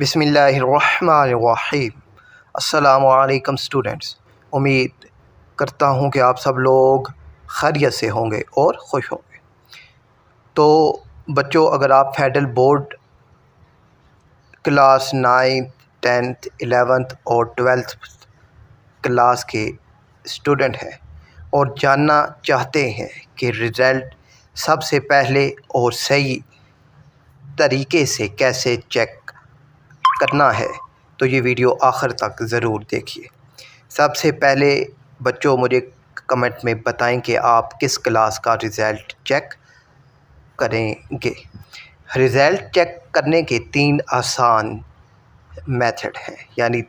بسم اللہ الرحمن الرحیم۔ السلام علیکم اسٹوڈنٹس، امید کرتا ہوں کہ آپ سب لوگ خیریت سے ہوں گے اور خوش ہوں گے۔ تو بچوں، اگر آپ federal board class 9th 10th 11th اور 12th کلاس کے اسٹوڈنٹ ہیں اور جاننا چاہتے ہیں کہ رزلٹ سب سے پہلے اور صحیح طریقے سے کیسے چیک کرنا ہے، تو یہ ویڈیو آخر تک ضرور دیکھیے۔ سب سے پہلے بچوں مجھے کمنٹ میں بتائیں کہ آپ کس کلاس کا رزلٹ چیک کریں گے۔ رزلٹ چیک کرنے کے 3 آسان میتھڈ ہیں، یعنی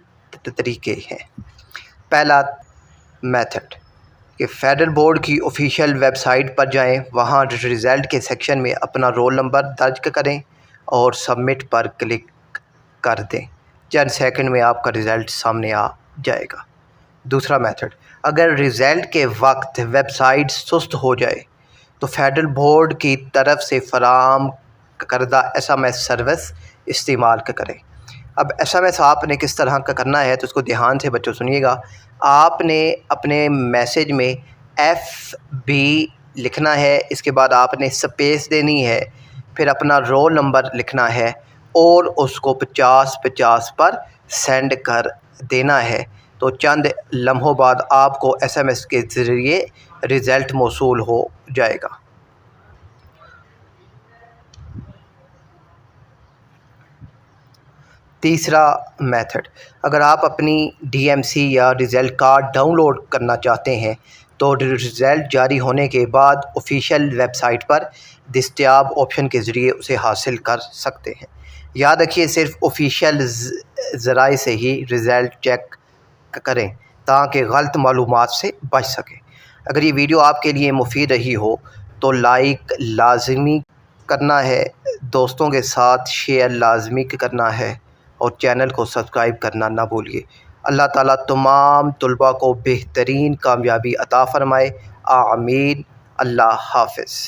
طریقے ہیں۔ پہلا میتھڈ کہ فیڈرل بورڈ کی آفیشیل ویب سائٹ پر جائیں، وہاں رزلٹ کے سیکشن میں اپنا رول نمبر درج کریں اور سبمٹ پر کلک کر دیں۔ چند سیکنڈ میں آپ کا رزلٹ سامنے آ جائے گا۔ دوسرا میتھڈ، اگر رزلٹ کے وقت ویب سائٹ سست ہو جائے تو فیڈرل بورڈ کی طرف سے فراہم کردہ SMS سروس استعمال کریں۔ اب SMS آپ نے کس طرح کا کرنا ہے تو اس کو دھیان سے بچوں سنیے گا۔ آپ نے اپنے میسیج میں FB لکھنا ہے، اس کے بعد آپ نے سپیس دینی ہے، پھر اپنا رول نمبر لکھنا ہے اور اس کو 50-50 پر سینڈ کر دینا ہے۔ تو چند لمحوں بعد آپ کو SMS کے ذریعے رزلٹ موصول ہو جائے گا۔ تیسرا میتھڈ، اگر آپ اپنی DMC یا رزلٹ کارڈ ڈاؤن لوڈ کرنا چاہتے ہیں تو رزلٹ جاری ہونے کے بعد آفیشیل ویب سائٹ پر دستیاب آپشن کے ذریعے اسے حاصل کر سکتے ہیں۔ یاد رکھیے، صرف آفیشیل ذرائع سے ہی رزلٹ چیک کریں تاکہ غلط معلومات سے بچ سکیں۔ اگر یہ ویڈیو آپ کے لیے مفید رہی ہو تو لائک لازمی کرنا ہے، دوستوں کے ساتھ شیئر لازمی کرنا ہے اور چینل کو سبسکرائب کرنا نہ بھولیے۔ اللہ تعالیٰ تمام طلباء کو بہترین کامیابی عطا فرمائے، آمین۔ اللہ حافظ۔